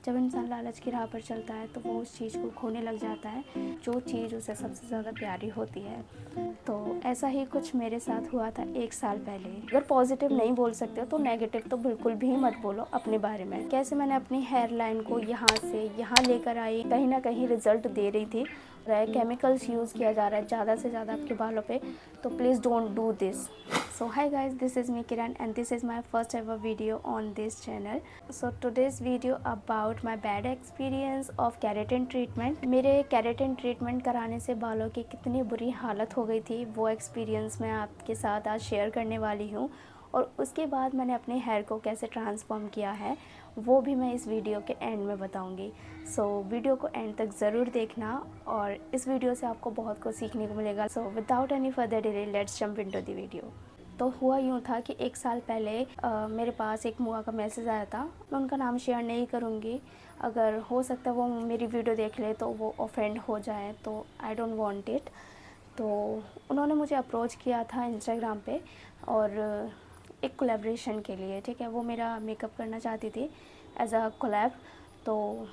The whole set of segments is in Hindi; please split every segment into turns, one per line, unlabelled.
जब इंसान लालच की राह पर चलता है तो वो उस चीज़ को खोने लग जाता है जो चीज़ उसे सबसे ज़्यादा प्यारी होती है। तो ऐसा ही कुछ मेरे साथ हुआ था 1 साल पहले। अगर पॉजिटिव नहीं बोल सकते हो तो नेगेटिव तो बिल्कुल भी मत बोलो अपने बारे में। कैसे मैंने अपनी हेयर लाइन को यहाँ से यहाँ लेकर आई, कहीं ना कहीं रिजल्ट दे रही थी। केमिकल्स यूज़ किया जा रहा है ज़्यादा से ज़्यादा आपके बालों पे, तो please don't do this. So hi guys, this is me Kiran and this is my first ever video on this channel. So today's video about my bad experience of keratin treatment. मेरे keratin treatment कराने से बालों की कितनी बुरी हालत हो गई थी वो एक्सपीरियंस मैं आपके साथ आज शेयर करने वाली हूँ, और उसके बाद मैंने अपने हेयर को कैसे ट्रांसफॉर्म किया है वो भी मैं इस वीडियो के एंड में बताऊंगी। सो वीडियो को एंड तक ज़रूर देखना और इस वीडियो से आपको बहुत कुछ सीखने को मिलेगा। So without any further delay let's jump into the video. तो हुआ यूँ था कि 1 साल पहले मेरे पास एक मुआ का मैसेज आया था। मैं उनका नाम शेयर नहीं करूँगी, अगर हो सकता है वो मेरी वीडियो देख ले तो वो ऑफेंड हो जाए, तो आई डोंट वांट इट। तो उन्होंने मुझे अप्रोच किया था इंस्टाग्राम पे और एक कोलैबोरेशन के लिए, ठीक है, वो मेरा मेकअप करना चाहती थी एज अ कोलैब। तो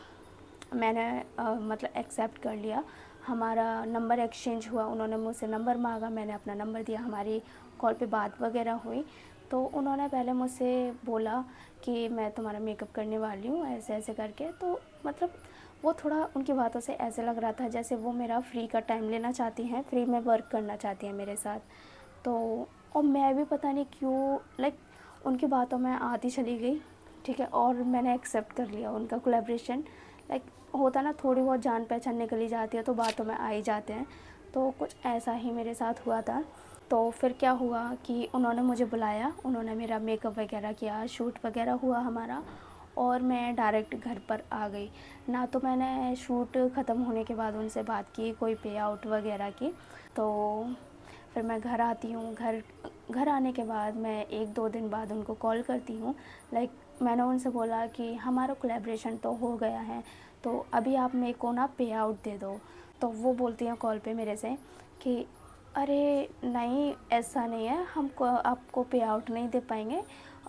मैंने मतलब एक्सेप्ट कर लिया। हमारा नंबर एक्सचेंज हुआ, उन्होंने मुझसे नंबर मांगा, मैंने अपना नंबर दिया, हमारी कॉल पे बात वगैरह हुई। तो उन्होंने पहले मुझसे बोला कि मैं तुम्हारा मेकअप करने वाली हूँ ऐसे ऐसे करके। तो मतलब वो थोड़ा उनकी बातों से ऐसे लग रहा था जैसे वो मेरा फ्री का टाइम लेना चाहती हैं, फ्री में वर्क करना चाहती हैं मेरे साथ। तो और मैं भी पता नहीं क्यों उनकी बातों में आती चली गई, ठीक है, और मैंने एक्सेप्ट कर लिया उनका कोलैबोरेशन। होता ना, थोड़ी बहुत जान पहचान निकली जाती है तो बातों में आ ही जाते हैं। तो कुछ ऐसा ही मेरे साथ हुआ था। तो फिर क्या हुआ कि उन्होंने मुझे बुलाया, उन्होंने मेरा मेकअप वगैरह किया, शूट वगैरह हुआ हमारा, और मैं डायरेक्ट घर पर आ गई। ना तो मैंने शूट ख़त्म होने के बाद उनसे बात की कोई पे आउट वगैरह की। तो फिर मैं घर आती हूँ, घर आने के बाद मैं 1-2 दिन बाद उनको कॉल करती हूँ। मैंने उनसे बोला कि हमारा कोलैबोरेशन तो हो गया है, तो अभी आप मेरे को ना पे आउट दे दो। तो वो बोलती हैं कॉल पे मेरे से कि अरे नहीं, ऐसा नहीं है, हमको आपको पे आउट नहीं दे पाएंगे,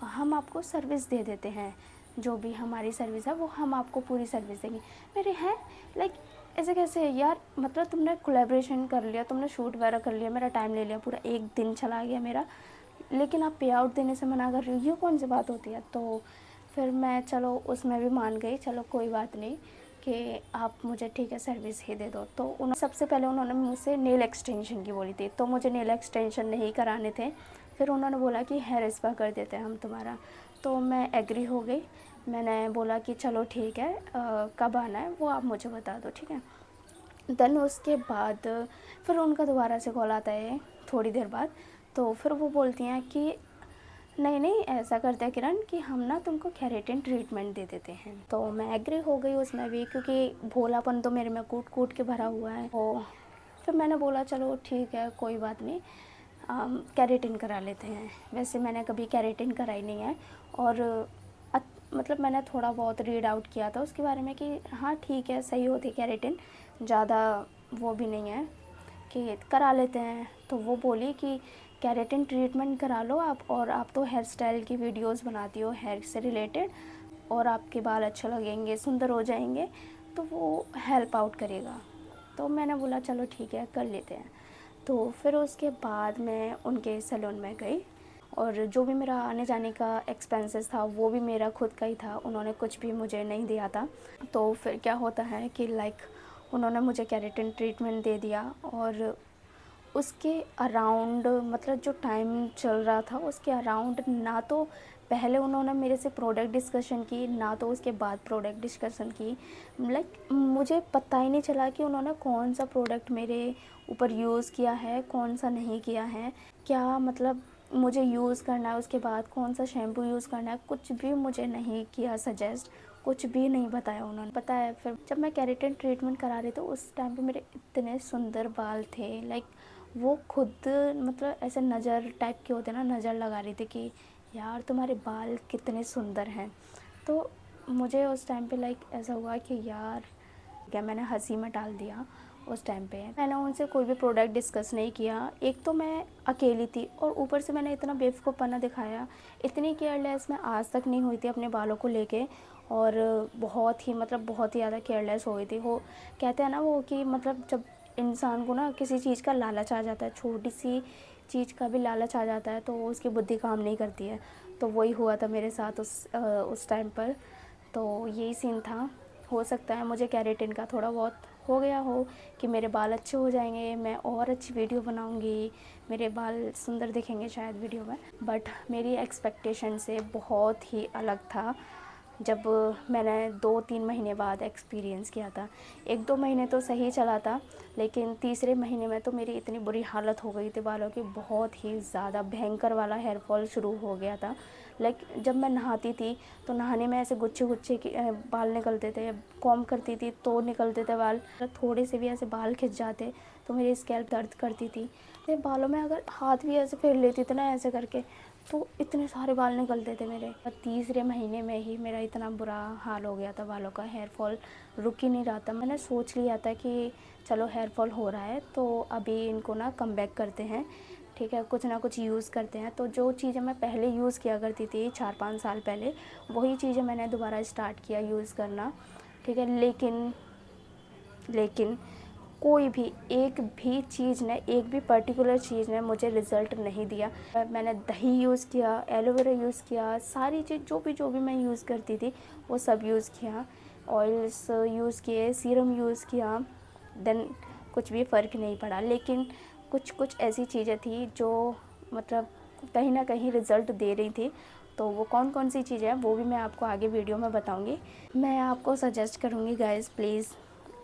हम आपको सर्विस दे देते हैं, जो भी हमारी सर्विस है वो हम आपको पूरी सर्विस देंगे। मेरे हैं ऐसे कैसे यार, मतलब तुमने कोलैबोरेशन कर लिया, तुमने शूट वगैरह कर लिया, मेरा टाइम ले लिया, पूरा 1 दिन चला गया मेरा, लेकिन आप पे आउट देने से मना कर रही हो, ये कौन सी बात होती है। तो फिर मैं चलो उसमें भी मान गई, चलो कोई बात नहीं कि आप मुझे ठीक है सर्विस ही दे दो। तो उन्होंने सबसे पहले उन्होंने मुझसे नेल एक्सटेंशन की बोली थी, तो मुझे नेल एक्सटेंशन नहीं कराने थे। फिर उन्होंने बोला कि हेयर स्पा कर देते हैं हम तुम्हारा। तो मैं एग्री हो गई, मैंने बोला कि चलो ठीक है, कब आना है वो आप मुझे बता दो, ठीक है। देन उसके बाद फिर उनका दोबारा से कॉल आता है थोड़ी देर बाद। तो फिर वो बोलती हैं कि नहीं नहीं, ऐसा करते हैं किरण कि हम ना तुमको केराटिन ट्रीटमेंट दे देते हैं। तो मैं एग्री हो गई उसमें भी, क्योंकि भोलापन तो मेरे में कूट कूट के भरा हुआ है। तो फिर मैंने बोला चलो ठीक है कोई बात नहीं, केराटिन करा लेते हैं। वैसे मैंने कभी केराटिन कराई नहीं है, और मतलब मैंने थोड़ा बहुत रीड आउट किया था उसके बारे में कि हाँ ठीक है, सही होती केराटिन, ज़्यादा वो भी नहीं है, कि करा लेते हैं। तो वो बोली कि केराटिन ट्रीटमेंट करा लो आप, और आप तो हेयर स्टाइल की वीडियोस बनाती हो हेयर से रिलेटेड, और आपके बाल अच्छे लगेंगे, सुंदर हो जाएंगे, तो वो हेल्प आउट करेगा। तो मैंने बोला चलो ठीक है कर लेते हैं। तो फिर उसके बाद मैं उनके सैलून में गई, और जो भी मेरा आने जाने का एक्सपेंसेस था वो भी मेरा खुद का ही था, उन्होंने कुछ भी मुझे नहीं दिया था। तो फिर क्या होता है कि उन्होंने मुझे केराटिन ट्रीटमेंट दे दिया, और उसके अराउंड मतलब जो टाइम चल रहा था उसके अराउंड, ना तो पहले उन्होंने मेरे से प्रोडक्ट डिस्कशन की, ना तो उसके बाद प्रोडक्ट डिस्कशन की। मुझे पता ही नहीं चला कि उन्होंने कौन सा प्रोडक्ट मेरे ऊपर यूज़ किया है, कौन सा नहीं किया है, क्या मतलब मुझे यूज़ करना है, उसके बाद कौन सा शैम्पू यूज़ करना है, कुछ भी मुझे नहीं किया सजेस्ट, कुछ भी नहीं बताया उन्होंने। पता है फिर जब मैं केराटिन ट्रीटमेंट करा रही थी उस टाइम पे मेरे इतने सुंदर बाल थे, वो खुद मतलब ऐसे नज़र टाइप के होते ना, नज़र लगा रही थी कि यार तुम्हारे बाल कितने सुंदर हैं। तो मुझे उस टाइम पे ऐसा हुआ कि यार क्या, मैंने हंसी में टाल दिया उस टाइम पे। मैंने उनसे कोई भी प्रोडक्ट डिस्कस नहीं किया, एक तो मैं अकेली थी और ऊपर से मैंने इतना बेवकूफ़पना दिखाया, इतनी केयरलेस मैं आज तक नहीं हुई थी अपने बालों को लेके। और बहुत ही मतलब बहुत ही ज़्यादा केयरलेस हो गई थी। वो कहते हैं ना वो कि मतलब जब इंसान को ना किसी चीज़ का लालच आ जाता है, छोटी सी चीज़ का भी लालच आ जाता है तो उसकी बुद्धि काम नहीं करती है। तो वही हुआ था मेरे साथ उस टाइम पर। तो यही सीन था। हो सकता है मुझे केराटिन का थोड़ा बहुत हो गया हो कि मेरे बाल अच्छे हो जाएंगे, मैं और अच्छी वीडियो बनाऊंगी, मेरे बाल सुंदर दिखेंगे शायद वीडियो में। बट मेरी एक्सपेक्टेशन से बहुत ही अलग था जब मैंने 2-3 महीने बाद एक्सपीरियंस किया था। 1-2 महीने तो सही चला था, लेकिन तीसरे महीने में तो मेरी इतनी बुरी हालत हो गई थी बालों की, बहुत ही ज़्यादा भयंकर वाला हेयर फॉल शुरू हो गया था। लाइक जब मैं नहाती थी तो नहाने में ऐसे गुच्छे गुच्छे के बाल निकलते थे, कॉम करती थी तो निकलते थे बाल, थोड़े से भी ऐसे बाल खिंच जाते तो मेरी स्कैल्प दर्द करती थी। मेरे बालों में अगर हाथ भी ऐसे फेर लेती थी ना ऐसे करके तो इतने सारे बाल निकलते थे मेरे। और तीसरे महीने में ही मेरा इतना बुरा हाल हो गया था, बालों का हेयर फॉल रुक ही नहीं रहा था। मैंने सोच लिया था कि चलो हेयर फॉल हो रहा है तो अभी इनको ना कम बैक करते हैं, ठीक है, कुछ ना कुछ यूज़ करते हैं। तो जो चीज़ें मैं पहले यूज़ किया करती थी 4-5 साल पहले, वही चीज़ें मैंने दोबारा स्टार्ट किया यूज़ करना, ठीक है। लेकिन कोई भी एक भी चीज़ ने, एक भी पर्टिकुलर चीज़ ने मुझे रिज़ल्ट नहीं दिया। मैंने दही यूज़ किया, एलोवेरा यूज़ किया, सारी चीज़ जो भी मैं यूज़ करती थी वो सब यूज़ किया, ऑयल्स यूज़ किए, सीरम यूज़ किया, देन कुछ भी फ़र्क नहीं पड़ा। लेकिन कुछ कुछ ऐसी चीज़ें थी जो मतलब कहीं ना कहीं रिज़ल्ट दे रही थी। तो वो कौन कौन सी चीज़ें हैं वो भी मैं आपको आगे वीडियो में बताऊंगी। मैं आपको सजेस्ट करूंगी गाइस, प्लीज़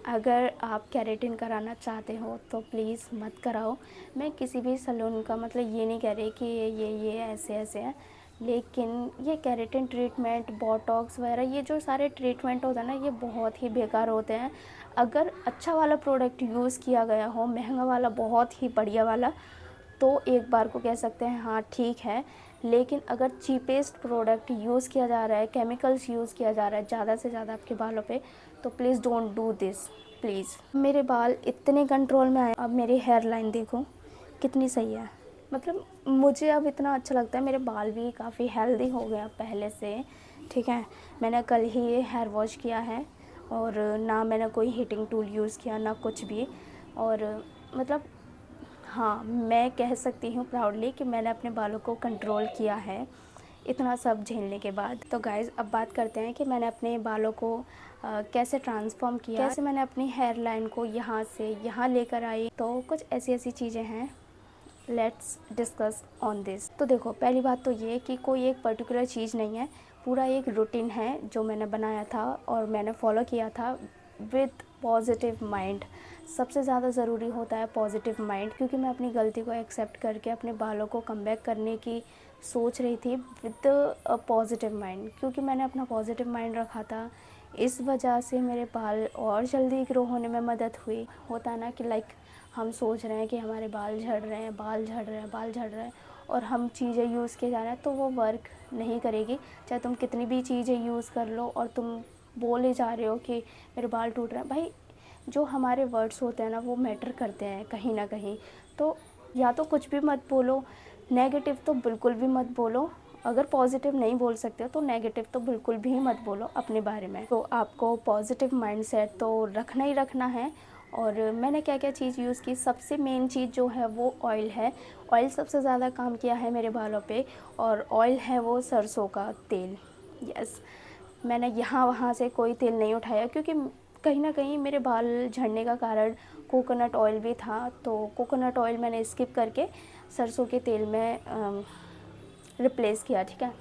अगर आप केराटिन कराना चाहते हो तो प्लीज़ मत कराओ। मैं किसी भी सैलून का मतलब ये नहीं कह रही कि ये ऐसे ऐसे है, लेकिन ये केराटिन ट्रीटमेंट, बोटॉक्स वगैरह ये जो सारे ट्रीटमेंट होता है ना, ये बहुत ही बेकार होते हैं। अगर अच्छा वाला प्रोडक्ट यूज़ किया गया हो, महंगा वाला, बहुत ही बढ़िया वाला, तो एक बार को कह सकते हैं हाँ ठीक है। लेकिन अगर चीपेस्ट प्रोडक्ट यूज़ किया जा रहा है, केमिकल्स यूज़ किया जा रहा है ज़्यादा से ज़्यादा आपके बालों पे, तो please don't do this please. मेरे बाल इतने कंट्रोल में आए, अब मेरी हेयर लाइन देखो कितनी सही है। मतलब मुझे अब इतना अच्छा लगता है, मेरे बाल भी काफ़ी हेल्दी हो गए अब पहले से, ठीक है। मैंने कल ही ये हेयर वॉश किया है और ना मैंने कोई हीटिंग टूल यूज़ किया ना कुछ भी। और मतलब हाँ, मैं कह सकती हूँ प्राउडली कि मैंने अपने बालों को कंट्रोल किया है इतना सब झेलने के बाद। तो गाइज़ अब बात करते हैं कि मैंने अपने बालों को कैसे ट्रांसफॉर्म किया, कैसे मैंने अपनी हेयर लाइन को यहाँ से यहाँ लेकर आई। तो कुछ ऐसी ऐसी चीज़ें हैं, लेट्स डिस्कस ऑन दिस। तो देखो, पहली बात तो ये कि कोई एक पर्टिकुलर चीज़ नहीं है, पूरा एक रूटीन है जो मैंने बनाया था और मैंने फॉलो किया था विद पॉजिटिव माइंड। सबसे ज़्यादा ज़रूरी होता है पॉजिटिव माइंड, क्योंकि मैं अपनी गलती को एक्सेप्ट करके अपने बालों को कम बैक करने की सोच रही थी विद अ पॉजिटिव माइंड। क्योंकि मैंने अपना पॉजिटिव माइंड रखा था, इस वजह से मेरे बाल और जल्दी ग्रो होने में मदद हुई। होता है ना कि लाइक हम सोच रहे हैं कि हमारे बाल झड़ रहे हैं, बाल झड़ रहे हैं, बाल झड़ रहे हैं, और हम चीज़ें यूज़ किए जा रहे हैं तो वो वर्क नहीं करेगी। चाहे तुम कितनी भी चीज़ें यूज़ कर लो और तुम बोले जा रहे हो कि मेरे बाल टूट रहे हैं, भाई जो हमारे वर्ड्स होते हैं ना वो मैटर करते हैं कहीं ना कहीं। तो या तो कुछ भी मत बोलो, नेगेटिव तो बिल्कुल भी मत बोलो। अगर पॉजिटिव नहीं बोल सकते हो तो नेगेटिव तो बिल्कुल भी मत बोलो अपने बारे में। तो आपको पॉजिटिव माइंडसेट तो रखना ही रखना है। और मैंने क्या क्या चीज़ यूज़ की, सबसे मेन चीज़ जो है वो ऑयल है। ऑयल सबसे ज़्यादा काम किया है मेरे बालों पे, और ऑयल है वो सरसों का तेल। यस, मैंने यहाँ वहाँ से कोई तेल नहीं उठाया, क्योंकि कहीं ना कहीं मेरे बाल झड़ने का कारण कोकोनट ऑयल भी था। तो कोकोनट ऑयल मैंने स्किप करके सरसों के तेल में रिप्लेस किया, ठीक है।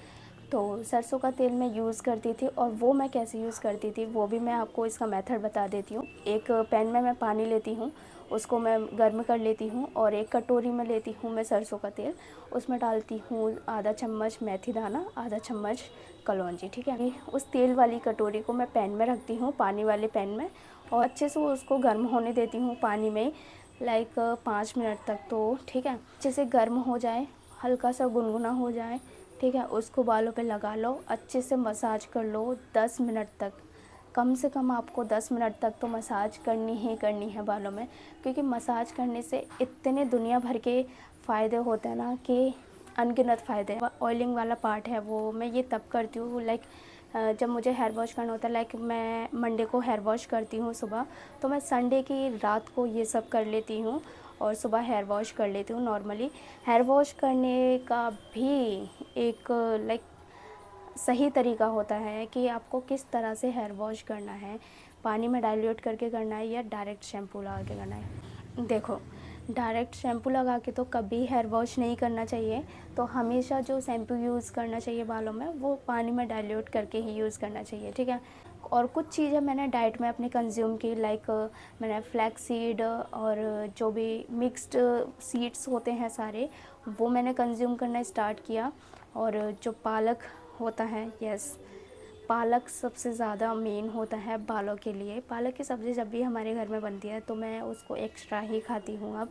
तो सरसों का तेल मैं यूज़ करती थी, और वो मैं कैसे यूज़ करती थी वो भी मैं आपको इसका मेथड बता देती हूँ। एक पैन में मैं पानी लेती हूँ, उसको मैं गर्म कर लेती हूँ, और एक कटोरी में लेती हूँ मैं सरसों का तेल। उसमें डालती हूँ आधा चम्मच मेथी दाना, आधा चम्मच कलौंजी, ठीक है। उस तेल वाली कटोरी को मैं पैन में रखती हूँ, पानी वाले पैन में, और अच्छे से उसको गर्म होने देती हूँ पानी में, लाइक 5 मिनट तक। तो ठीक है, अच्छे से गर्म हो जाए, हल्का सा गुनगुना हो जाए, ठीक है, उसको बालों पे लगा लो, अच्छे से मसाज कर लो 10 मिनट तक। कम से कम आपको 10 मिनट तक तो मसाज करनी ही करनी है बालों में, क्योंकि मसाज करने से इतने दुनिया भर के फ़ायदे होते हैं ना कि अनगिनत फ़ायदे हैं। ऑयलिंग वाला पार्ट है वो मैं ये तब करती हूँ, लाइक जब मुझे हेयर वॉश करना होता है, लाइक मैं मंडे को हेयर वॉश करती हूँ सुबह, तो मैं संडे की रात को ये सब कर लेती हूँ और सुबह हेयर वॉश कर लेती हूँ। नॉर्मली हेयर वॉश करने का भी एक लाइक सही तरीका होता है कि आपको किस तरह से हेयर वॉश करना है, पानी में डाइल्यूट करके करना है या डायरेक्ट शैम्पू लगा के करना है। देखो, डायरेक्ट शैम्पू लगा के तो कभी हेयर वॉश नहीं करना चाहिए, तो हमेशा जो शैम्पू यूज़ करना चाहिए बालों में वो पानी में डाइल्यूट करके ही यूज़ करना चाहिए, ठीक है। और कुछ चीज़ें मैंने डाइट में अपनी कंज्यूम की, लाइक मैंने फ्लैक्स सीड और जो भी मिक्स्ड सीड्स होते हैं सारे, वो मैंने कंज्यूम करना स्टार्ट किया। और जो पालक होता है, यस, पालक सबसे ज़्यादा मेन होता है बालों के लिए। पालक की सब्ज़ी जब भी हमारे घर में बनती है तो मैं उसको एक्स्ट्रा ही खाती हूँ। अब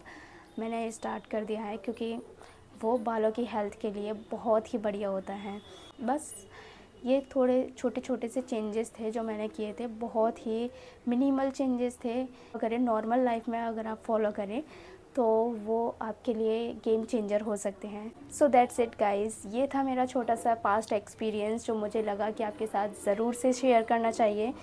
मैंने स्टार्ट कर दिया है क्योंकि वो बालों की हेल्थ के लिए बहुत ही बढ़िया होता है। बस ये थोड़े छोटे छोटे से चेंजेस थे जो मैंने किए थे, बहुत ही मिनिमल चेंजेस थे। अगर नॉर्मल लाइफ में अगर आप फॉलो करें तो वो आपके लिए गेम चेंजर हो सकते हैं। सो दैट्स इट गाइस, ये था मेरा छोटा सा पास्ट एक्सपीरियंस जो मुझे लगा कि आपके साथ ज़रूर से शेयर करना चाहिए,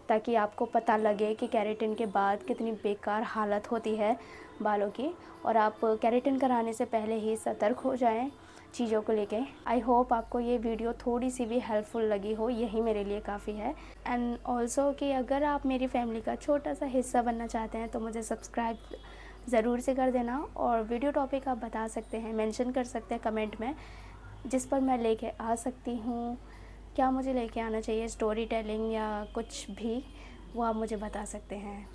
ताकि आपको पता लगे कि केराटिन के बाद कितनी बेकार हालत होती है बालों की, और आप केराटिन कराने से पहले ही सतर्क हो जाएं चीज़ों को लेके। आई होप आपको ये वीडियो थोड़ी सी भी हेल्पफुल लगी हो, यही मेरे लिए काफ़ी है। एंड ऑल्सो कि अगर आप मेरी फैमिली का छोटा सा हिस्सा बनना चाहते हैं तो मुझे सब्सक्राइब ज़रूर से कर देना, और वीडियो टॉपिक आप बता सकते हैं, मेंशन कर सकते हैं कमेंट में, जिस पर मैं लेके आ सकती हूँ। क्या मुझे लेके आना चाहिए, स्टोरी टेलिंग या कुछ भी, वो आप मुझे बता सकते हैं।